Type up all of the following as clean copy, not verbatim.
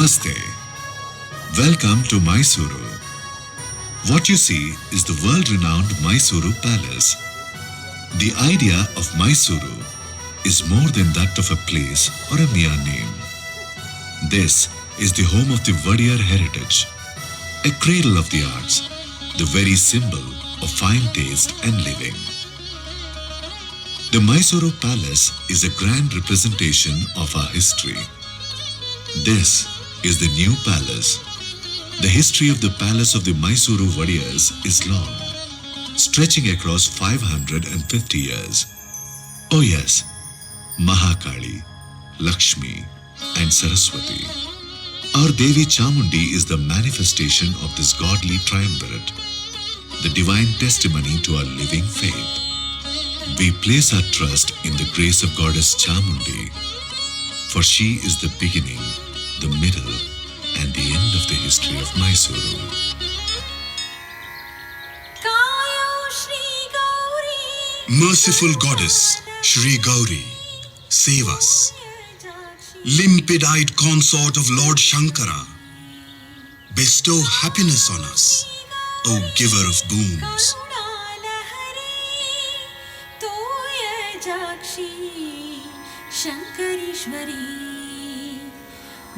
Namaste. Welcome to Mysore. What you see is the world-renowned Mysore Palace. The idea of Mysore is more than that of a place or a mere name. This is the home of the Vadiyar heritage, a cradle of the arts, the very symbol of fine taste and living. The Mysore Palace is a grand representation of our history. This is the new palace. The history of the palace of the Mysore Vadiyars is long, stretching across 550 years. Oh yes, Mahakali, Lakshmi and Saraswati. Our Devi Chamundi is the manifestation of this godly triumvirate, the divine testimony to our living faith. We place our trust in the grace of Goddess Chamundi, for she is the beginning, the middle and the end of the history of Mysore. Merciful Goddess, Shri Gauri, save us. Limpid-eyed consort of Lord Shankara, bestow happiness on us, O giver of boons.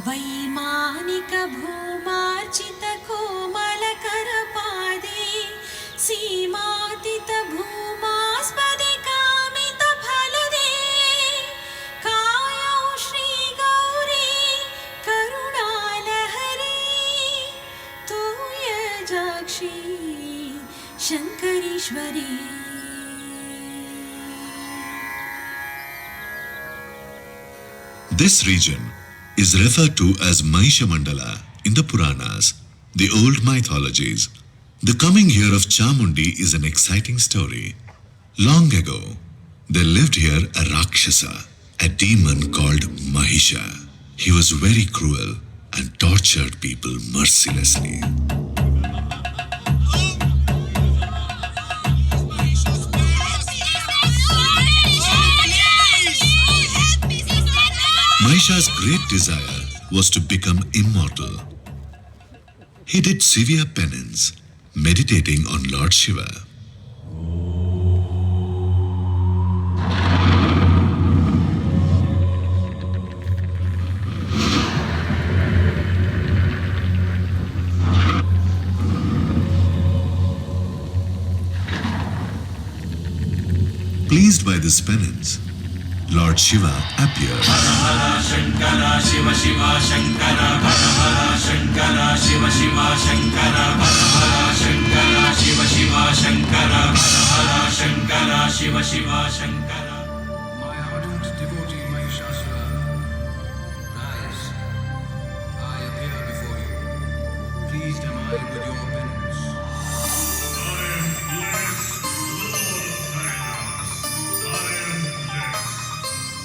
वैमानिक भूमार्चित कोमल करपादे सीमातीत भूमास्पदे कामित फलदे कायो Shri Gauri Karunalahari तोयजाक्षी शंकरीश्वरी. This region is referred to as Mahisha Mandala in the Puranas, the old mythologies. The coming here of Chamundi is an exciting story. Long ago, there lived here a Rakshasa, a demon called Mahisha. He was very cruel and tortured people mercilessly. Mahisha's great desire was to become immortal. He did severe penance, meditating on Lord Shiva. Pleased by this penance, Lord Shiva appeared. Shankara Shiva Shiva Shankara Shankara Shiva Shiva Shankara Shankara Shiva Shiva Shankara Shankara Shiva Shiva Shankara. My ardent devotee Mahishasura, rise. I appear before you. Pleased am I with your penance. I am blessed, Lord of Kailas. I am blessed.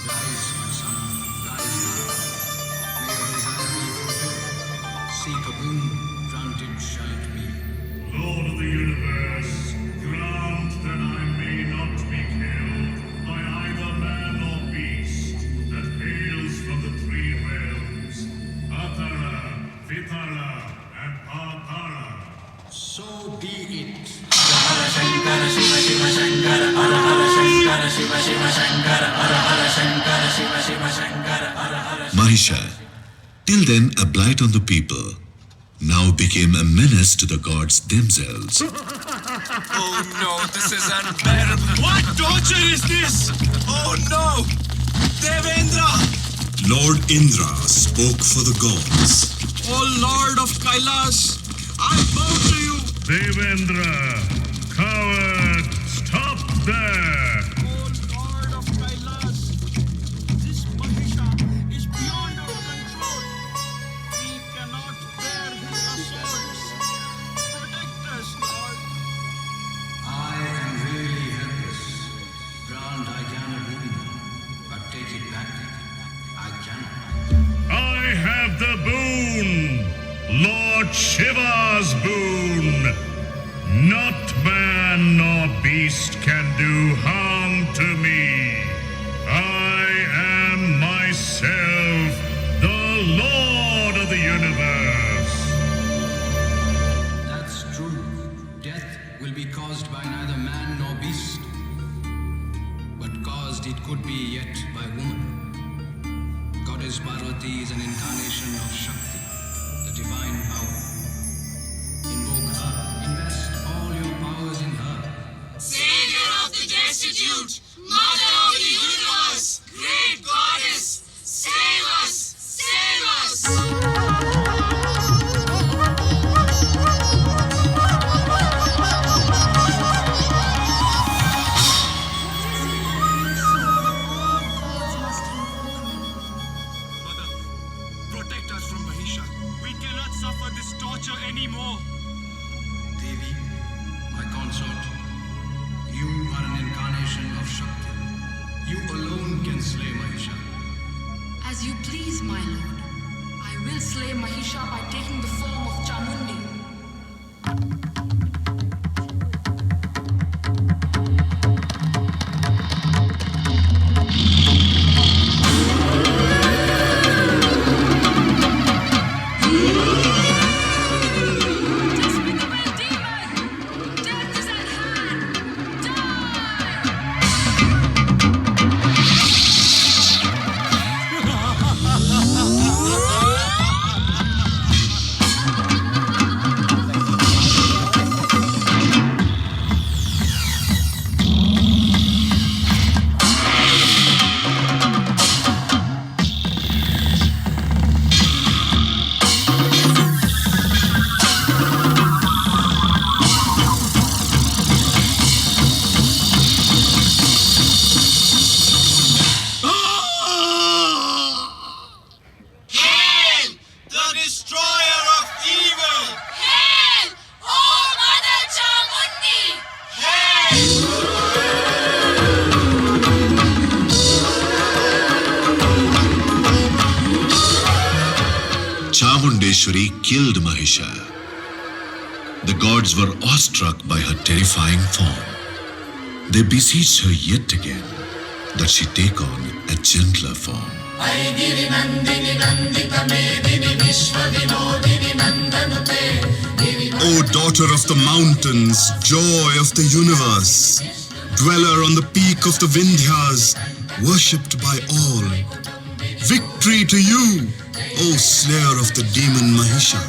Rise, my son, rise now. May your desire be fulfilled. Seek a boon, granted shall it be. Lord of the universe, grant that I may not be killed by either man or beast that hails from the three realms, Atara, Vitara, and Patara. So be it. Shankara Shiva Shiva Shankara Hara Hara Shankara Shiva Shiva Shankara Hara Hara Shankara Shiva Shiva Shankara Hara Hara. Mahisha, till then a blight on the people, now became a menace to the gods themselves. Oh no, this is unbearable. What torture is this? Oh no! Devendra! Lord Indra spoke for the gods. Oh Lord of Kailas, I bow to you. Devendra, coward, stop there! Oh Lord of Kailas, this Mahisha is beyond our control. We cannot bear his assaults. Protect us, Lord. I am really helpless. Grant I can a boon, but take it back. I cannot. I have the boon, Lord Shiva's boon. Not man nor beast can do harm to me. I am myself the Lord of the universe. caused by neither man nor beast, but caused it could be yet by woman. Goddess Parvati is an incarnation of Shakti, the divine power. Invoke her, invest all your powers in her. Savior of the destitute, Mother of the universe, great goddess, save us, save us! Mother, protect us from Mahisha. We cannot suffer this torture anymore. Devi, my consort, you are an incarnation of Shakti. You alone can slay Mahisha. As you please, my lord. I will slay Mahisha by taking the form of Chamundi. Despicable demon! Death is at hand! Die! Hail, the destroyer of evil! Hail, oh Mother Chamundi! Hail! Chamundeshwari killed Mahisha. The gods were awestruck by her terrifying form. They beseeched her yet again that she take on a gentler form. O daughter of the mountains, joy of the universe, dweller on the peak of the Vindhyas, worshipped by all. Victory to you, O slayer of the demon Mahisha.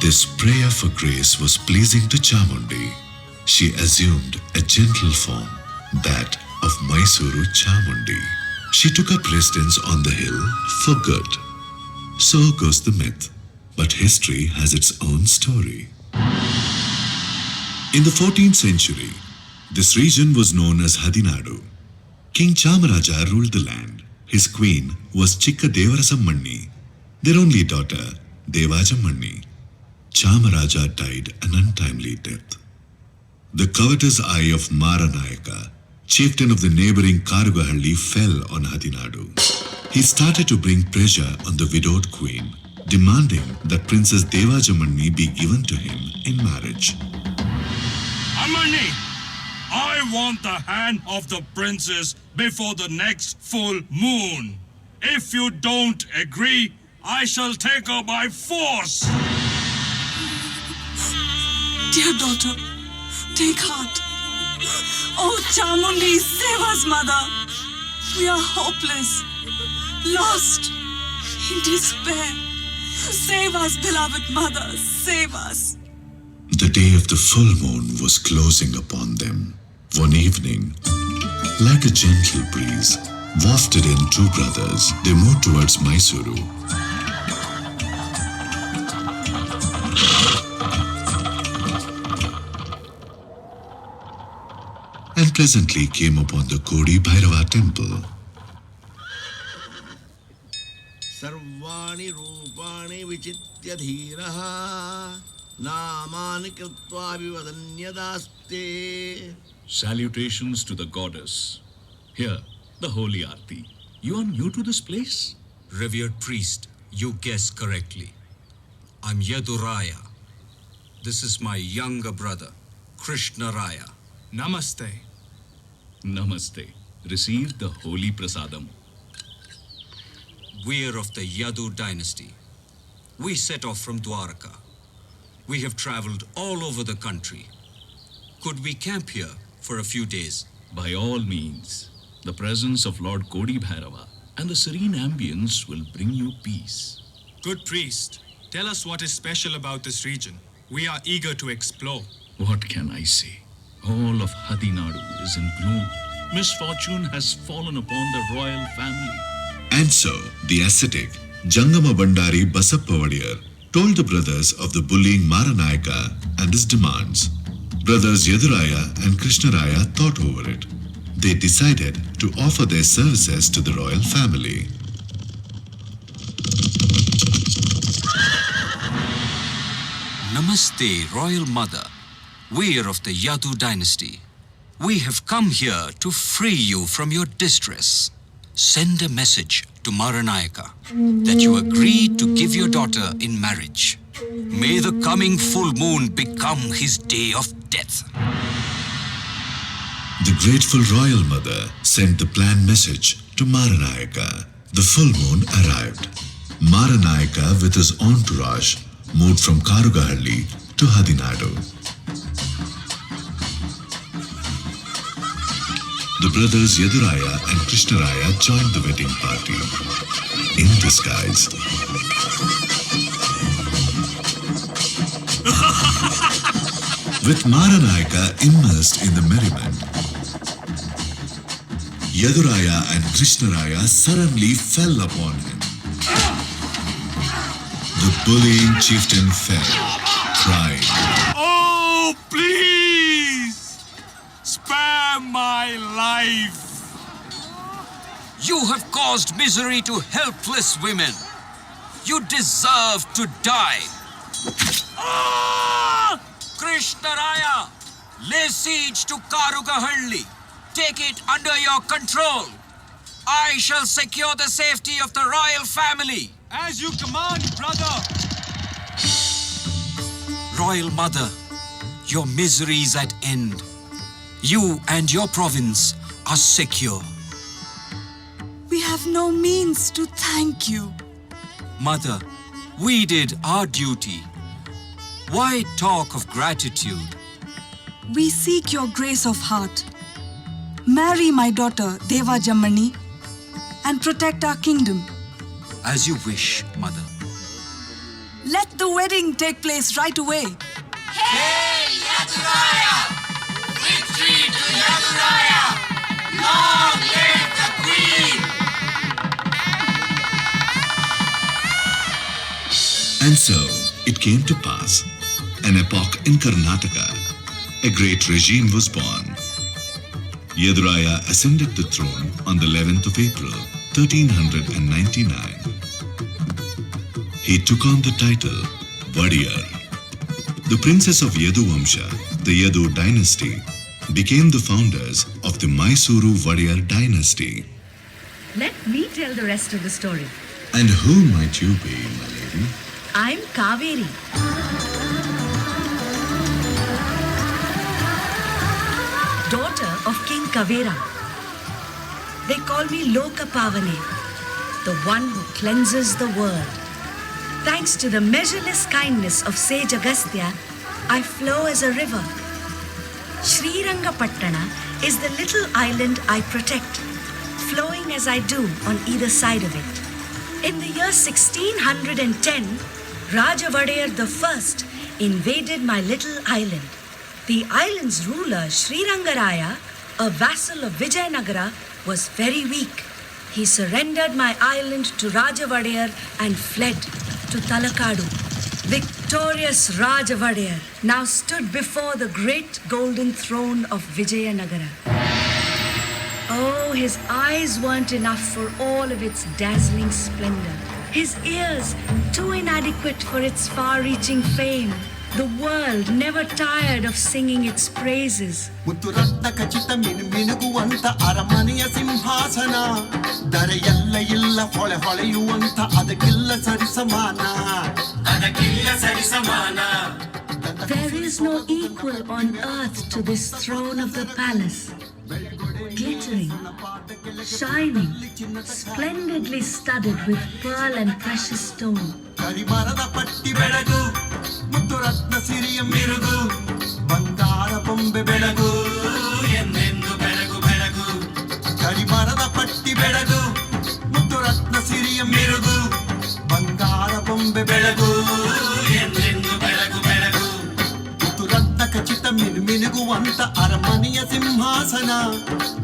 This prayer for grace was pleasing to Chamundi. She assumed a gentle form, that of Mysore Chamundi. She took up residence on the hill for good. So goes the myth, but history has its own story. In the 14th century, this region was known as Hadinadu. King Chamaraja ruled the land. His queen was Chikka Devarasammanni, their only daughter, Devajamanni. Chamaraja died an untimely death. The covetous eye of Maranayaka, chieftain of the neighboring Karugahalli, fell on Hadinadu. He started to bring pressure on the widowed queen, demanding that Princess Devajamanni be given to him in marriage. Amani, I want the hand of the princess before the next full moon. If you don't agree, I shall take her by force. Dear daughter, take heart. Oh Chamundi, save us, mother. We are hopeless, lost, in despair. Save us, beloved mother, save us. The day of the full moon was closing upon them. One evening, like a gentle breeze, wafted in two brothers, they moved towards Mysuru. And presently came upon the Kodi Bhairava temple. सर्वाणि रूपाणि विचित्य धीरः नामानि कृत्वा विवदन्यदास्ते. Salutations to the goddess. Here, the holy Aarti. You are new to this place? Revered priest, you guessed correctly. I'm Yaduraya. This is my younger brother, Krishna Raya. Namaste. Namaste. Receive the holy prasadam. We're of the Yadu dynasty. we set off from Dwarka. We have traveled all over the country. Could we camp here for a few days? By all means. The presence of Lord Kodi Bhairava and the serene ambience will bring you peace. Good priest, tell us what is special about this region. We are eager to explore. What can I say? All of Hadinadu is in gloom. Misfortune has fallen upon the royal family. And so, the ascetic Jangama Bandari Basappa Vadiyar told the brothers of the bullying Maranayaka and his demands. Brothers Yaduraya and Krishnaraya thought over it. They decided to offer their services to the royal family. Namaste, Royal Mother. We are of the Yadu dynasty. We have come here to free you from your distress. Send a message to Maranayaka that you agree to give your daughter in marriage. May the coming full moon become his day of death. The grateful royal mother sent the planned message to Maranayaka. The full moon arrived. Maranayaka with his entourage moved from Karugahalli to Hadinadu. The brothers Yaduraya and Krishnaraya joined the wedding party in disguise. With Maranayaka immersed in the merriment, Yaduraya and Krishnaraya suddenly fell upon him. The bullying chieftain fell, crying, Oh, please! Spare my life! You have caused misery to helpless women. You deserve to die. Ah! Krishnaraya, lay siege to Karugahalli. Take it under your control. I shall secure the safety of the royal family. As you command, brother! Royal Mother, your misery is at end. You and your province are secure. We have no means to thank you. Mother, we did our duty. Why talk of gratitude? We seek your grace of heart. Marry my daughter, Deva Jamani, and protect our kingdom. As you wish, Mother. Let the wedding take place right away. Hail Yaduraya! Victory to Yaduraya! Long live the Queen! And so it came to pass, an epoch in Karnataka, a great regime was born. Yaduraya ascended the throne on the 11th of April, 1399. He took on the title Vadiyar. The princess of Yadu Vamsha, the Yadu dynasty, became the founders of the Mysore Vadiyar dynasty. Let me tell the rest of the story. And who might you be, my lady? I'm Kaveri. Daughter of King Kavera. They call me Loka Pavane, the one who cleanses the world. Thanks to the measureless kindness of sage Agastya, I flow as a river. Srirangapattana is the little island I protect, flowing as I do on either side of it. In the year 1610, Rajavadayar I invaded my little island. The island's ruler, Srirangaraya, a vassal of Vijayanagara, was very weak. He surrendered my island to Rajavadayar and fled to Talakadu. Victorious Rajavadayar now stood before the great golden throne of Vijayanagara. Oh, his eyes weren't enough for all of its dazzling splendor. His ears, too inadequate for its far-reaching fame. The world never tired of singing its praises. ಮುತ್ತು ರಕ್ತ ಖಚಿತ ಮಿನುಗುವಂತ ಅರಮನೆಯ ಸಿಂಹಾಸನ ದರೆಯಲ್ಲ ಇಲ್ಲ ಹೊಳೆ ಹೊಳೆಯುವಂತ ಅದಕ್ಕಿಲ್ಲ ಸರಿಸಮಾನ There is no equal on earth to this throne of the palace. Glittering, shining, splendidly studded with pearl and precious stone. ಕರಿಮರದ ಪಟ್ಟಿ ಬೆಳಗು ಮುತ್ತು ರತ್ನ ಸಿರಿಯ ಮಿರುಗು ಬಂಗಾರ ಬೊಂಬೆ ಬೆಳಗು ಎಂದೆಂದು ಬೆಳಗು ಬೆಳಗು ಕರಿಮರದ ಪಟ್ಟಿ ಬೆಳಗು ಮುತ್ತು ರತ್ನ ಸಿರಿಯ ಮಿರುಗು ಬಂಗಾರ ಬೊಂಬೆ ಬೆಳಗು ಎಂದೆಂದು ಬೆಳಗು ಬೆಳಗು ಮುತ್ತು ರತ್ನ ಖಚಿತ ಮಿನುಗುವಂತ ಅರಮನೆಯ ಸಿಂಹಾಸನ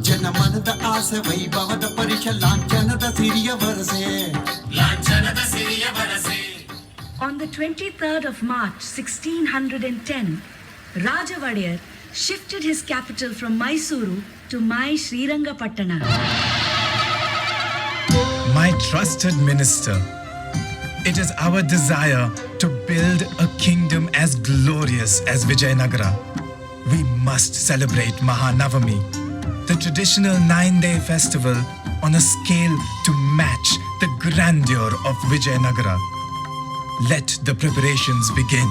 ಜನಮನದ ಆಸೆ ವೈಭವದ ಪರಿಷ ಲಾಂಛನದ ಸಿರಿಯ ವರಸೆ ಲಾಂಛನದ ಸಿರಿಯ ವರಸೆ. On the 23rd of March 1610, Raja Vadiyar shifted his capital from Mysuru to my Srirangapatana. My trusted minister, it is our desire to build a kingdom as glorious as Vijayanagara. We must celebrate Mahanavami, the traditional 9-day festival, on a scale to match the grandeur of Vijayanagara. Let the preparations begin.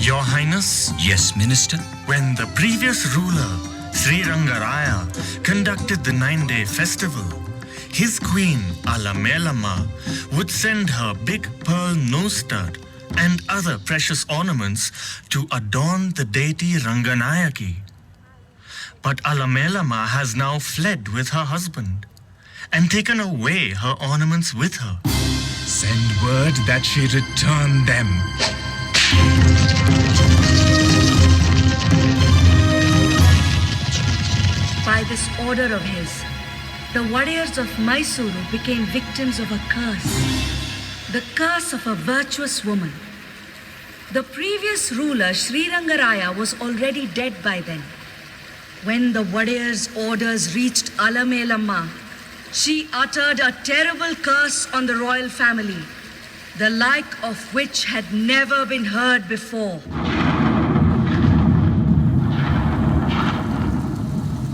Your Highness? Yes, Minister? When the previous ruler, Sri Rangaraya, conducted the 9-day festival, his queen, Alamelama, would send her big pearl nose stud and other precious ornaments to adorn the deity Ranganayaki. But Alamelama has now fled with her husband and taken away her ornaments with her. Send word that she return them. By this order of his, the warriors of Mysuru became victims of a curse, the curse of a virtuous woman. The previous ruler, Sri Rangaraya, was already dead by then. When the warriors' orders reached Alamelamma, she uttered a terrible curse on the royal family, the like of which had never been heard before.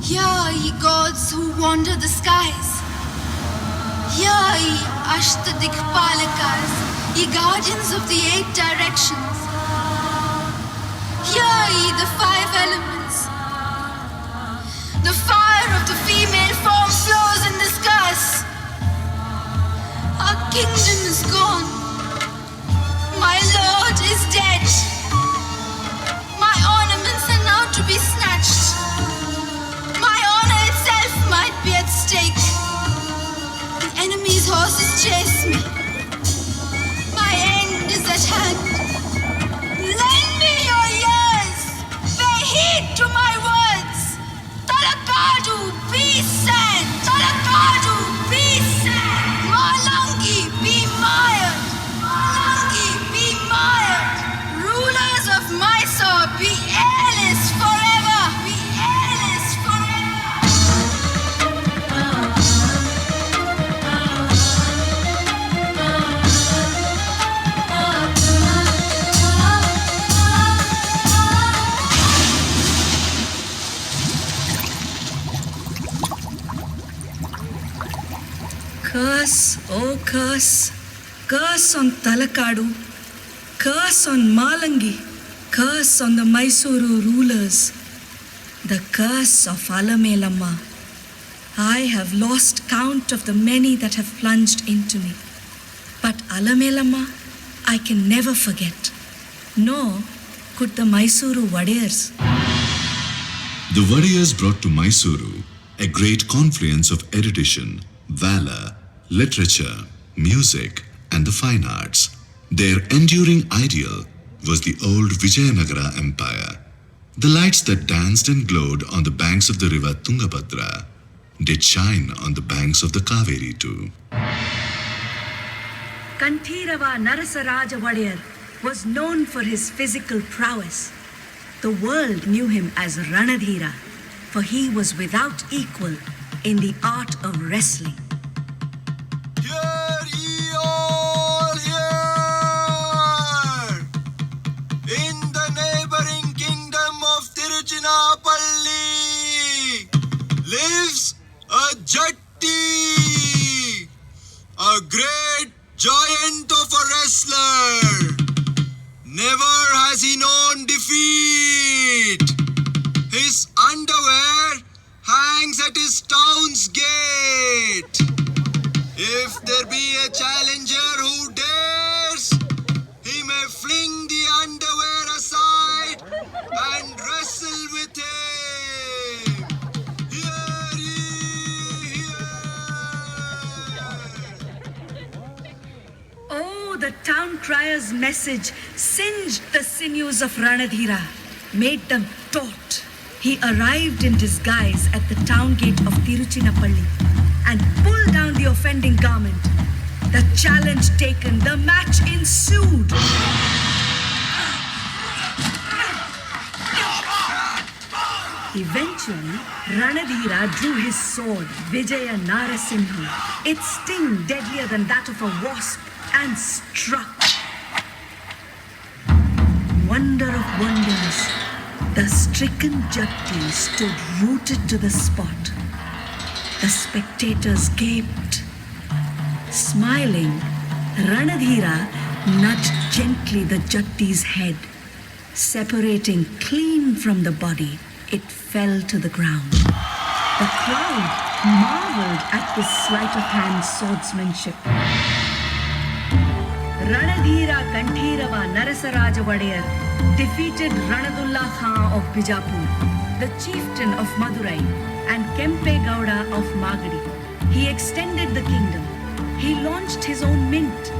Hear, ye gods who wander the skies. Hear, ye Ashtadikpalakas, ye guardians of the 8 directions. Hear, ye the 5 elements. The fire of the female form flows in this curse. Our kingdom is gone. My lord is dead. My ornaments are now to be snatched. My honor itself might be at stake. The enemy's horses chase me. My end is at hand. Lend me your ears. Pay heed to my words. Talakadu, be sad. Talakadu, be sad. Malangi, be mired. Malangi, be mired. Rulers of Mysore, be airless forever. Be airless Curse, oh curse, curse on Talakadu, curse on Malangi, curse on the Mysuru rulers, the curse of Alamelamma. I have lost count of the many that have plunged into me. But Alamelamma, I can never forget, nor could the Mysuru Vadiyars. The Vadiyars brought to Mysuru a great confluence of erudition, valor, literature, music, and the fine arts. Their enduring ideal was the old Vijayanagara Empire. The lights that danced and glowed on the banks of the river Tungabhadra did shine on the banks of the Kaveri too. Kanthirava Narasaraja Vadiyar was known for his physical prowess. The world knew him as Ranadhira, for he was without equal in the art of wrestling. Hear ye all, hear! In the neighboring kingdom of Tiruchinappalli lives a Jatti, a great giant of a wrestler. Never has he known defeat. His underwear hangs at his town's gate. If there be a challenger who dares, crier's message singed the sinews of Ranadhira, made them taut. He arrived in disguise at the town gate of Tiruchinappalli and pulled down the offending garment. The challenge taken, the match ensued. Eventually, Ranadhira drew his sword, Vijaya Narasimha, its sting deadlier than that of a wasp, and struck. Wonder of wonders, the stricken Jatti stood rooted to the spot. The spectators gaped. Smiling, Ranadhira nudged gently the Jatti's head. Separating clean from the body, it fell to the ground. The crowd marveled at this sleight of hand swordsmanship. Ranadhira Kanthirava Narasaraja Vadeyar defeated Ranadullah Khan of Bijapur, the chieftain of Madurai, and Kempe Gowda of Magadi. He extended the kingdom. He launched his own mint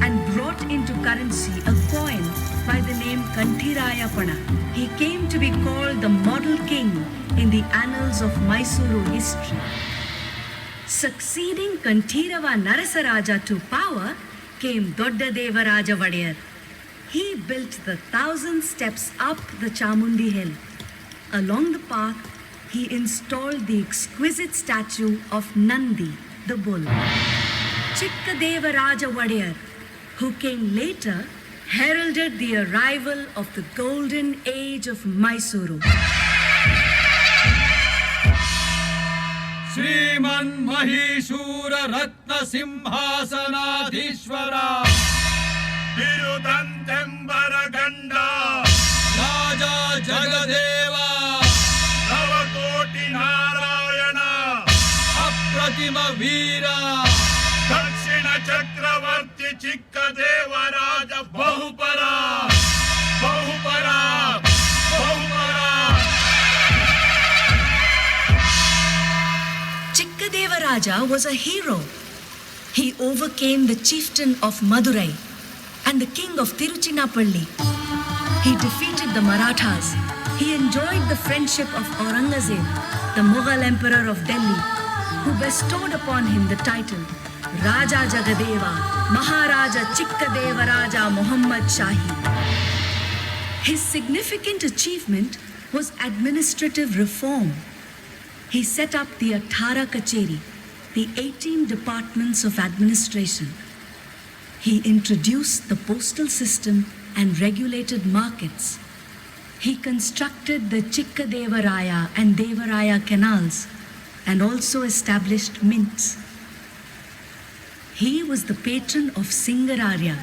and brought into currency a coin by the name Kanthirayapana. He came to be called the model king in the annals of Mysuru history. Succeeding Kanthirava Narasaraja to power came Dodda Devaraja Vadeyar. He built the 1,000 steps up the Chamundi hill. Along the path, he installed the exquisite statue of Nandi, the bull. Chikkadevaraja Vadeyar, who came later, heralded the arrival of the golden age of Mysuru. Shriman Mahishura Ratna Simhasanadhishwara Virudantembara Ganda Raja Jagadeva Navakoti Narayana Apratima Veera Dakshina Chakravarti Chikkadevaraja Bahupara Bahupara Bahupara. Chikkadevaraja was a hero. He overcame the chieftain of Madurai and the king of Tiruchinappalli. He defeated the Marathas. He enjoyed the friendship of Aurangzeb, the Mughal emperor of Delhi, who bestowed upon him the title Raja Jagadeva, Maharaja Chikkadevaraja Muhammad Shahi. His significant achievement was administrative reform. He set up the Athara Kacheri, the 18 departments of administration. He introduced the postal system and regulated markets. He constructed the Chikkadevaraya and Devaraya canals and also established mints. He was the patron of Singararya,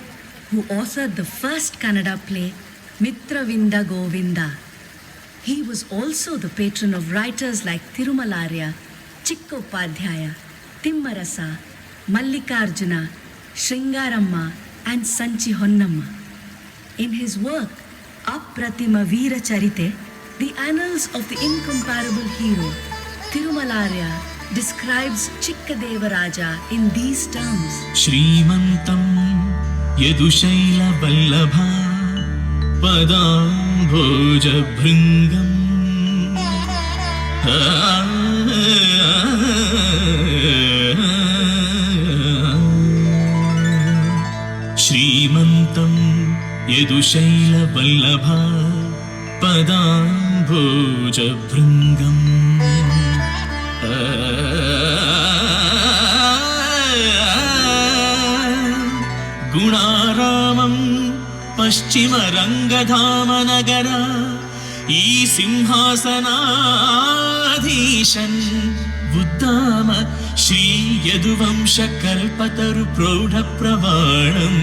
who authored the first Kannada play, Mitravinda Govinda. He was also the patron of writers like Tirumalarya, Chikkopadhyaya, Timmarasa, Mallikarjuna, Shringaramma, and Sanchi Honnamma. In his work, Apratima Veera Charite, the annals of the incomparable hero, Tirumalarya describes Chikkadevaraja in these terms. Shrimantam Yadushaila Vallabha Padambhoja Bhringam Shrimantam Yadushaila Vallabha Padambhoja Bhringam Gunaramam Paschima Rangadhama Nagara E Simhasanadhishan Buddhama Shri Yaduvamsha Kalpataru Prodha Pravanam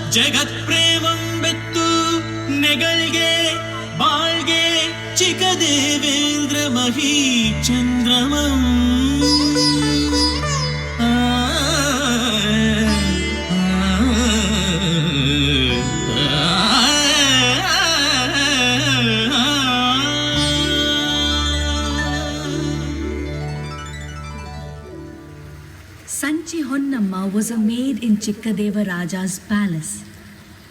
Jagat Premam Bettu Negalge Balge Chikkadevendra Mahi Chandramam Sanchi Honnamma was a maid in Chikkadeva Raja's palace.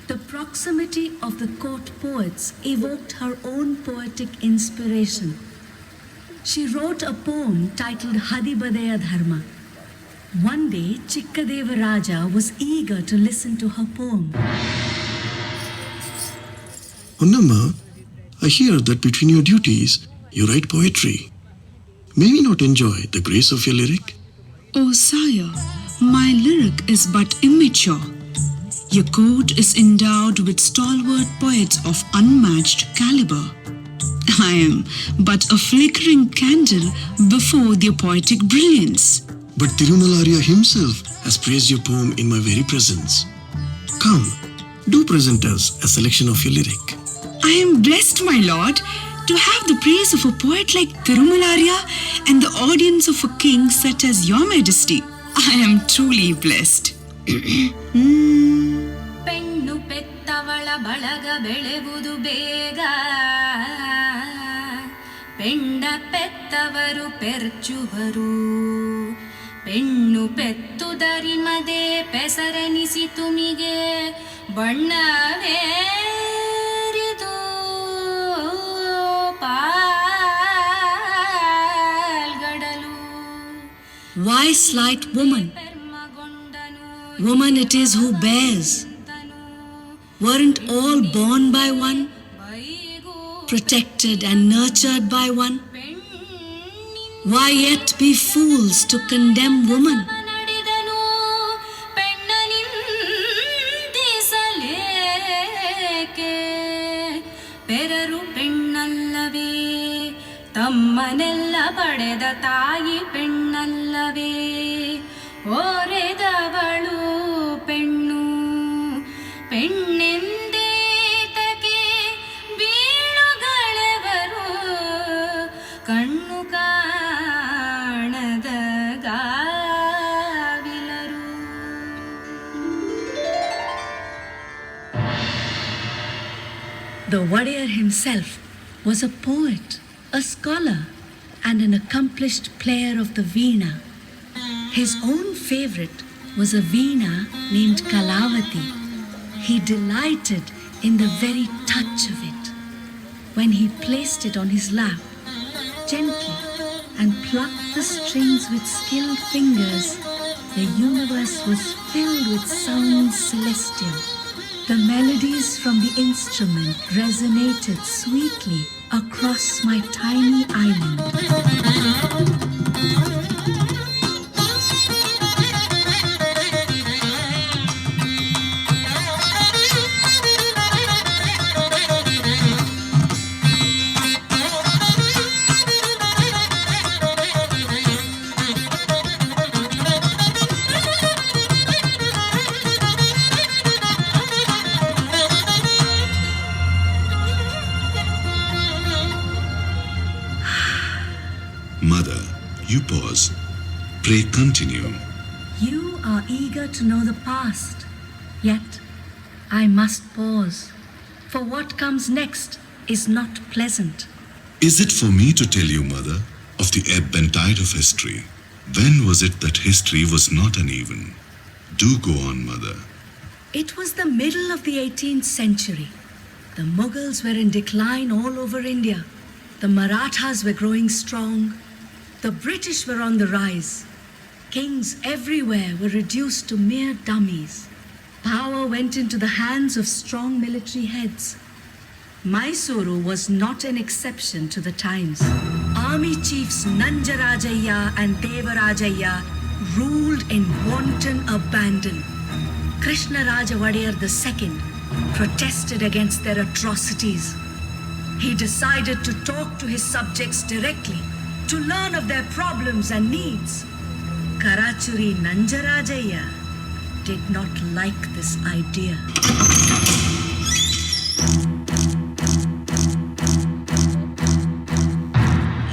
The proximity of the court poets evoked her own poetic inspiration. She wrote a poem titled Hadibadeya Dharma. One day, Chikkadeva Raja was eager to listen to her poem. Honnamma, I hear that between your duties, you write poetry. May we not enjoy the grace of your lyric? Oh, sire, my lyric is but immature. Your court is endowed with stalwart poets of unmatched caliber. I am but a flickering candle before their poetic brilliance. But Tirumala himself has praised your poem in my very presence. Come, do present us a selection of your lyric. I am blessed, my lord, to have the praise of a poet like Tirumala and the audience of a king such as your majesty. I am truly blessed. ಪೆಣ್ಣು ಪೆತ್ತವಳ ಬಳಗ ಬೆಳೆವುದು ಬೇಗ ಪೆಂಡ ಪೆತ್ತವರು ಪೆರ್ಚುವರು ಪೆಣ್ಣು ಪೆತ್ತುದರಿಮದೆ ಪೆಸರೆನಿಸಿ ತುಮಿಗೆ ಬಣ್ಣವೇರಿದು ಪಾಲ್ಗಡಲು. Why slight woman? Woman it is who bears. Weren't all born by one, protected and nurtured by one? Why yet be fools to condemn woman? ಪೆರರು ಪೆಣ್ಣಲ್ಲವೇ ತಮ್ಮನೆಲ್ಲ ಪಡೆದ ತಾಯಿ ಪೆಣ್ಣಲ್ಲವೇ ಓರೆದವಳು ಪೆಣ್ಣು ಪೆಣ್ಣೆಂದೇತಕ್ಕೆ ಬೀಳುಗಳೆವರು ಕಣ್ಣು ಕಾಣದ ಗಾವಿಲರು. The warrior himself was a poet, a scholar, and an accomplished player of the veena. His own favorite was a veena named Kalavati. He delighted in the very touch of it. When he placed it on his lap, gently, and plucked the strings with skilled fingers, the universe was filled with sounds celestial. The melodies from the instrument resonated sweetly across my tiny island. Mother, you pause. Pray continue. You are eager to know the past, yet I must pause, for what comes next is not pleasant. Is it for me to tell you, Mother, of the ebb and tide of history? When was it that history was not uneven? Do go on, Mother. It was the middle of the 18th century. The Mughals were in decline all over India. The Marathas were growing strong. The British were on the rise. Kings everywhere were reduced to mere dummies. Power went into the hands of strong military heads. Mysore was not an exception to the times. Army chiefs Nanjarajaya and Devarajaya ruled in wanton abandon. Krishnaraja Vadiyar II protested against their atrocities. He decided to talk to his subjects directly, to learn of their problems and needs. Karachuri Nanjarajaya did not like this idea.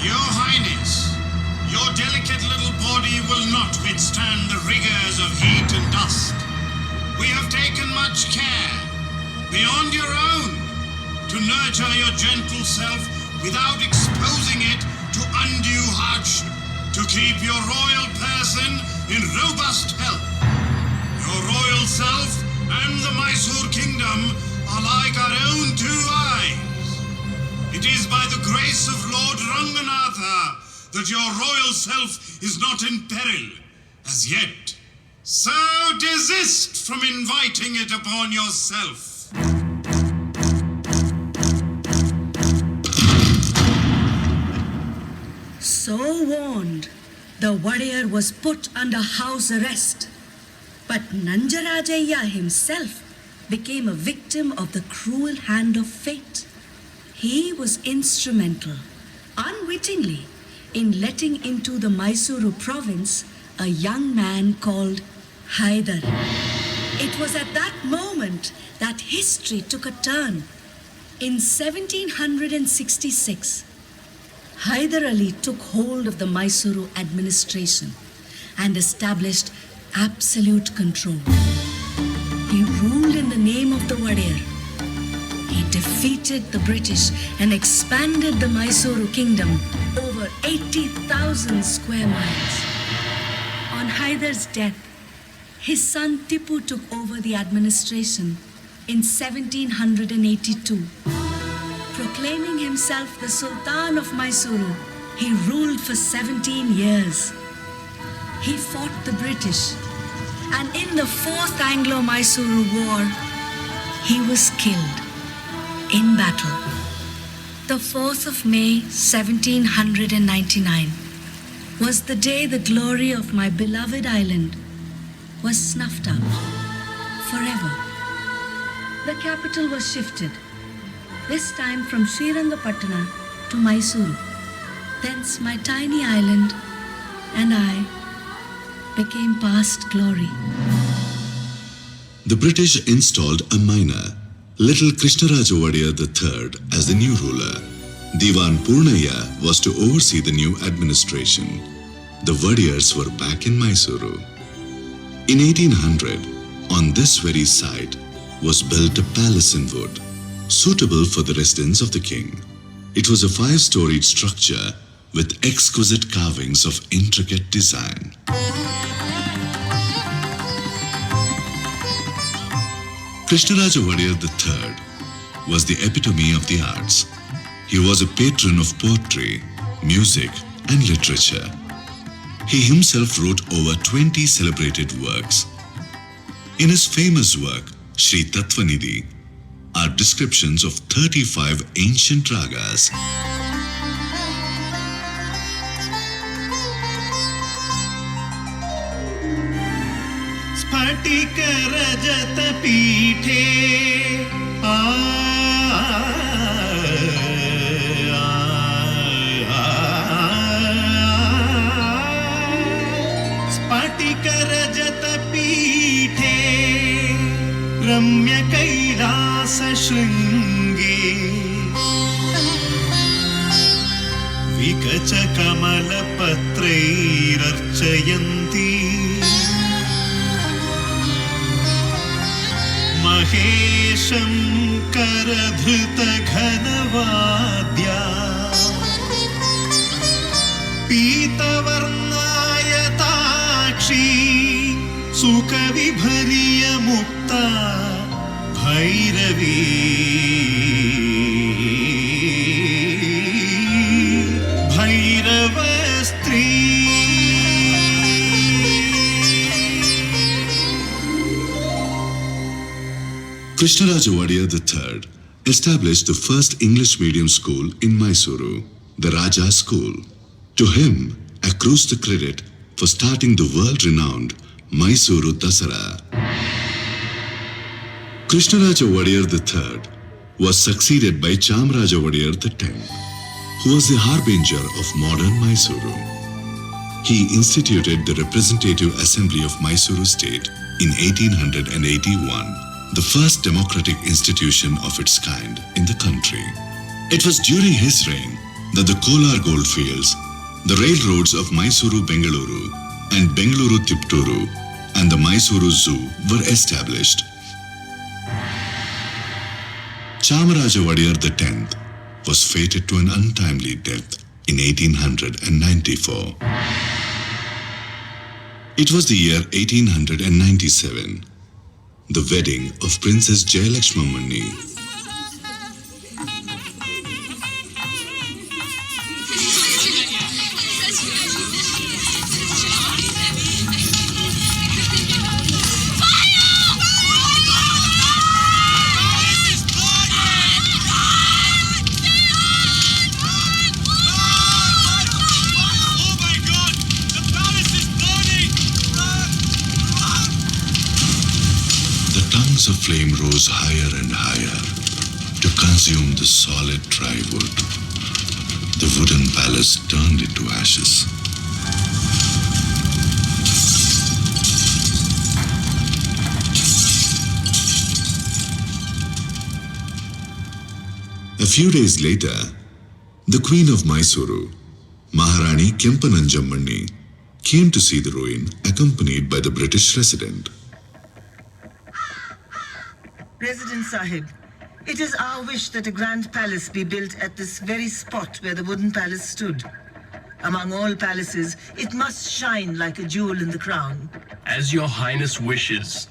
Your Highness, your delicate little body will not withstand the rigors of heat and dust. We have taken much care, beyond your own, to nurture your gentle self without exposing it to undue hardship. to keep your royal person in robust health. Your royal self and the Mysore kingdom are like our own two eyes. It is by the grace of Lord Ranganatha that your royal self is not in peril as yet. So desist from inviting it upon yourself. So warned, the warrior was put under house arrest. But Nanjarajaya himself became a victim of the cruel hand of fate. He was instrumental, unwittingly, in letting into the Mysuru province a young man called Haidar. It was at that moment that history took a turn. In 1766, Haidar Ali took hold of the Mysuru administration and established absolute control. He ruled in the name of the warrior. He defeated the British and expanded the Mysuru kingdom over 80,000 square miles. On Haidar's death, his son Tipu took over the administration in 1782. Proclaiming himself the Sultan of Mysuru, he ruled for 17 years. He fought the British, and in the Fourth Anglo-Mysuru War, he was killed in battle. The 4th of May, 1799, was the day the glory of my beloved island was snuffed out forever. The capital was shifted, this time from Srirangapatna to Mysuru. Thence my tiny island and I became past glory. The British installed a minor, little Krishnaraja Wadiyar III, as the new ruler. Diwan Purnaya was to oversee the new administration. The Wadiyars were back in Mysuru. In 1800, on this very site, was built a palace in wood, suitable for the residence of the king. It was a 5-storied structure with exquisite carvings of intricate design. Krishnaraja Wadiyar III was the epitome of the arts. He was a patron of poetry, music, and literature. He himself wrote over 20 celebrated works. In his famous work, Sri Tattvanidhi, are descriptions of 35 ancient ragas. स्फटिक रजत पीठे स्फटिक रजत पीठे रम्य कैलास शृंगे विकच कमल पत्रैरर्चयन्ती महेशं करधृत घनवाद्या पीतवर्णायताक्षी सुकविभर्य मुक्ता Bhairavi भैरवस्त्री Krishnaraja Wadiyar III established the first English medium school in Mysuru, the Raja School. To him accrues the credit for starting the world-renowned Mysuru Dasara. Krishnaraja Wadiyar III was succeeded by Chamaraja Wadiyar X, who was the harbinger of modern Mysuru. He instituted the Representative Assembly of Mysuru State in 1881. The first democratic institution of its kind in the country. It was during his reign that the Kolar goldfields, the railroads of Mysuru-Bengaluru and Bengaluru-Tipturu and the Mysuru Zoo were established. Chamaraja Wadiyar X was fated to an untimely death in 1894. It was the year 1897, the wedding of Princess Jayalakshmamani. The flame rose higher and higher to consume the solid dry wood. The wooden palace turned into ashes. A few days later, the Queen of Mysore, Maharani Kempananjamani, came to see the ruin accompanied by the British resident. Resident Sahib, it is our wish that a grand palace be built at this very spot where the wooden palace stood. Among all palaces, it must shine like a jewel in the crown. As your highness wishes,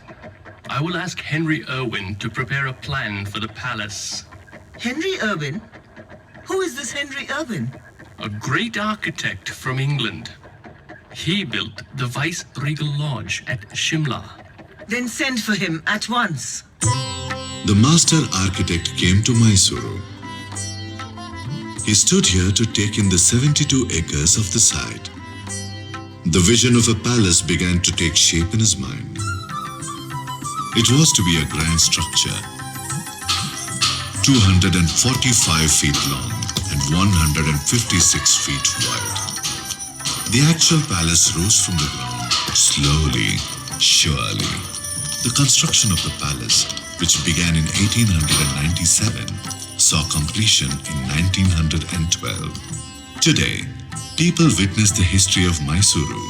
I will ask Henry Irwin to prepare a plan for the palace. Henry Irwin? Who is this Henry Irwin? A great architect from England. He built the Vice-Regal Lodge at Shimla. Then send for him at once. The master architect came to Mysore. He stood here to take in the 72 acres of the site. The vision of a palace began to take shape in his mind. It was to be a grand structure, 245 feet long and 156 feet wide. The actual palace rose from the ground slowly, surely. The construction of the palace, which began in 1897, saw completion in 1912. Today, people witness the history of Mysore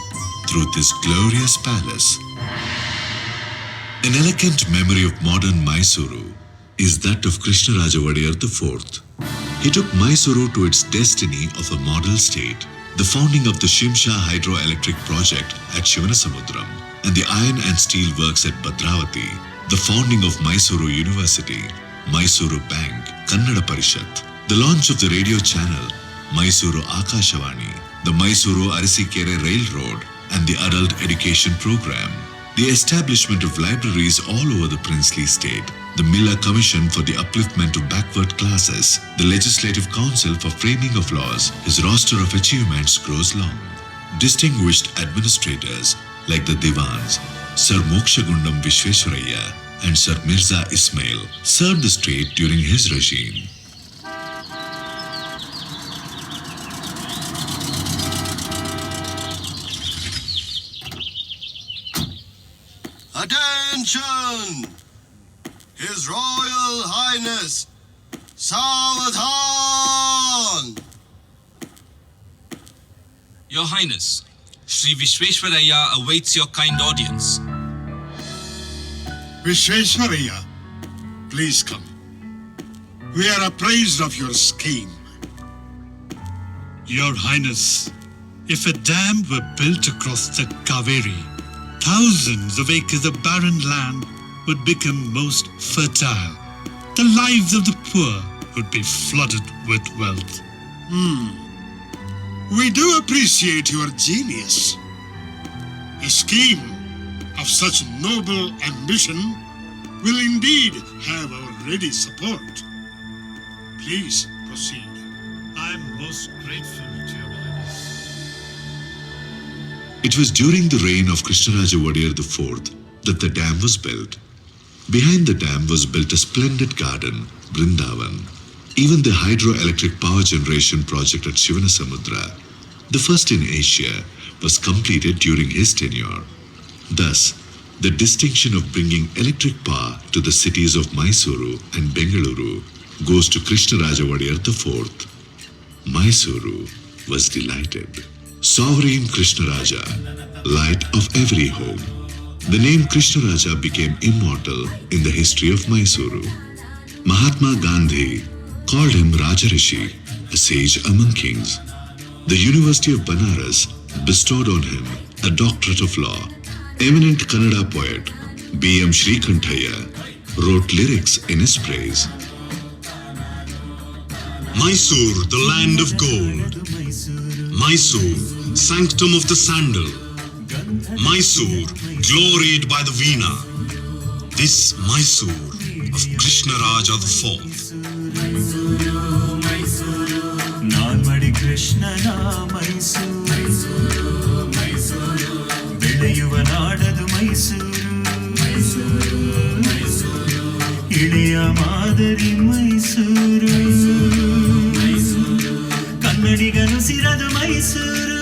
through this glorious palace. An elegant memory of modern Mysore is that of Krishnaraja Wadiyar IV. He took Mysore to its destiny of a model state, the founding of the Shimsha hydroelectric project at Shivanasamudram, and the iron and steel works at Bhadravati, the founding of Mysore University, Mysore Bank, Kannada Parishat, the launch of the radio channel, Mysore Akashawani, the Mysore Arisikere Railroad, and the adult education program, the establishment of libraries all over the princely state, the Miller Commission for the upliftment of backward classes, the Legislative Council for framing of laws. His roster of achievements grows long. Distinguished administrators like the Divans, Sir Mokshagundam Vishweswaraya and Sir Mirza Ismail served the state during his regime. Attention! His Royal Highness, Savadhan! Your Highness, Sri Vishweswaraya awaits your kind audience. Vishweswaraya, please come. We are apprised of your scheme. Your Highness, if a dam were built across the Kaveri, thousands of acres of barren land would become most fertile. The lives of the poor would be flooded with wealth. We do appreciate your genius. A scheme of such noble ambition will indeed have our ready support. Please proceed. I am most grateful to your Highness. It was during the reign of Krishnaraja Wadiyar IV that the dam was built. Behind the dam was built a splendid garden, Vrindavan. Even the hydroelectric power generation project at Shivanasamudra, the first in Asia, was completed during his tenure. Thus, the distinction of bringing electric power to the cities of Mysore and Bengaluru goes to Krishnaraja Wadiyar IV. Mysore was delighted. Sovereign Krishnaraja, light of every home. The name Krishnaraja became immortal in the history of Mysore. Mahatma Gandhi called him Rajarishi, a sage among kings. The University of Banaras bestowed on him a doctorate of law. Eminent Kannada poet B.M. Srikanthaya wrote lyrics in his praise. Mysore, the land of gold. Mysore, sanctum of the sandal. Mysore, gloried by the veena. This Mysore of Krishna Raja IV. Nalmadi ಕೃಷ್ಣನ ಮೈಸೂರು ಬೆಳೆಯುವ ನಾಡದು ಮೈಸೂರು ಇಳೆಯ ಮಾದರಿ ಮೈಸೂರು ಕನ್ನಡಿಗನು ಸಿರದು ಮೈಸೂರು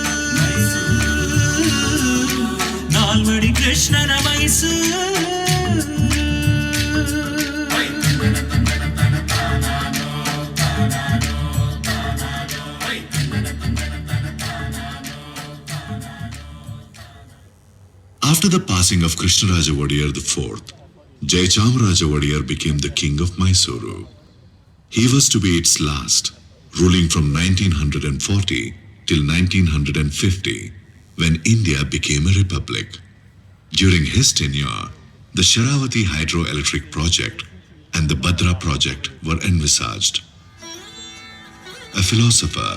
ನಾಲ್ಮಡಿ ಕೃಷ್ಣನ Mysuru. After the passing of Krishnaraja Wadiyar IV, Jayachamaraja Wadiyar became the king of Mysuru. He was to be its last, ruling from 1940 till 1950, when India became a republic. During his tenure, the Sharavati hydroelectric project and the Bhadra project were envisaged. A philosopher,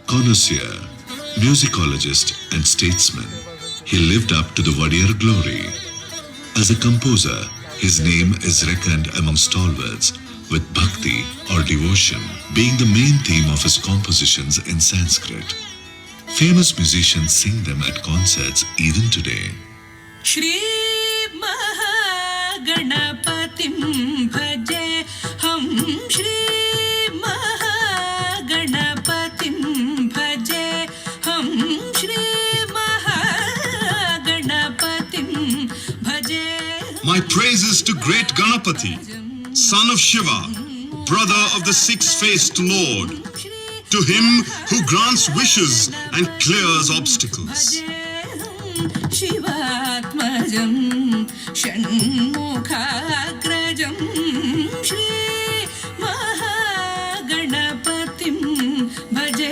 connoisseur, musicologist and statesman, he lived up to the Wadiyar glory. As a composer, his name is reckoned among stalwarts, with bhakti or devotion being the main theme of his compositions in Sanskrit. Famous musicians sing them at concerts even today. Shri Mahaganapatim bhaje hum Shri Mahaganapatim bhaje hum Shri My praises to great Ganapati, son of Shiva, brother of the six-faced Lord, to him who grants wishes and clears obstacles. Shivatmajam Shanmukhagrajam Shri Mahaganapatim bhaje.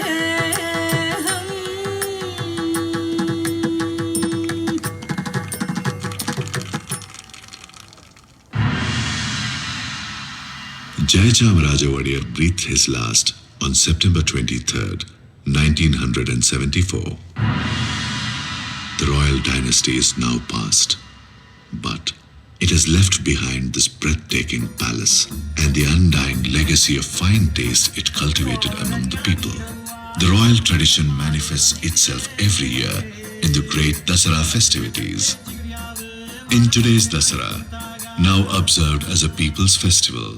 Jayachamaraja Wadiyar breathed his last on September 23rd, 1974. The royal dynasty is now past, but it has left behind this breathtaking palace and the undying legacy of fine taste it cultivated among the people. The royal tradition manifests itself every year in the great Dasara festivities. In today's Dasara, now observed as a people's festival,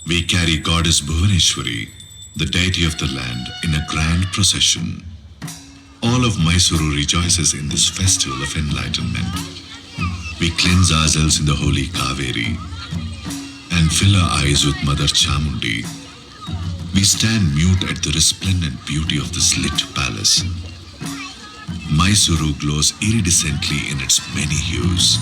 we carry Goddess Bhuvaneshwari, the deity of the land, in a grand procession. All of Mysuru rejoices in this festival of enlightenment. We cleanse ourselves in the holy Kaveri and fill our eyes with Mother Chamundi. We stand mute at the resplendent beauty of this lit palace. Mysuru glows iridescently in its many hues.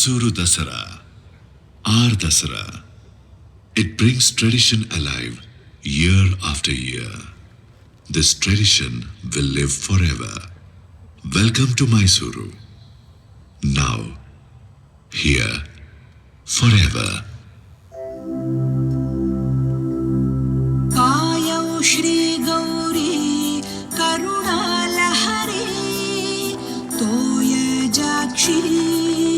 Mysuru Dasara, our Dasara. It brings tradition alive year after year. This tradition will live forever. Welcome to Mysuru. Now, here, forever.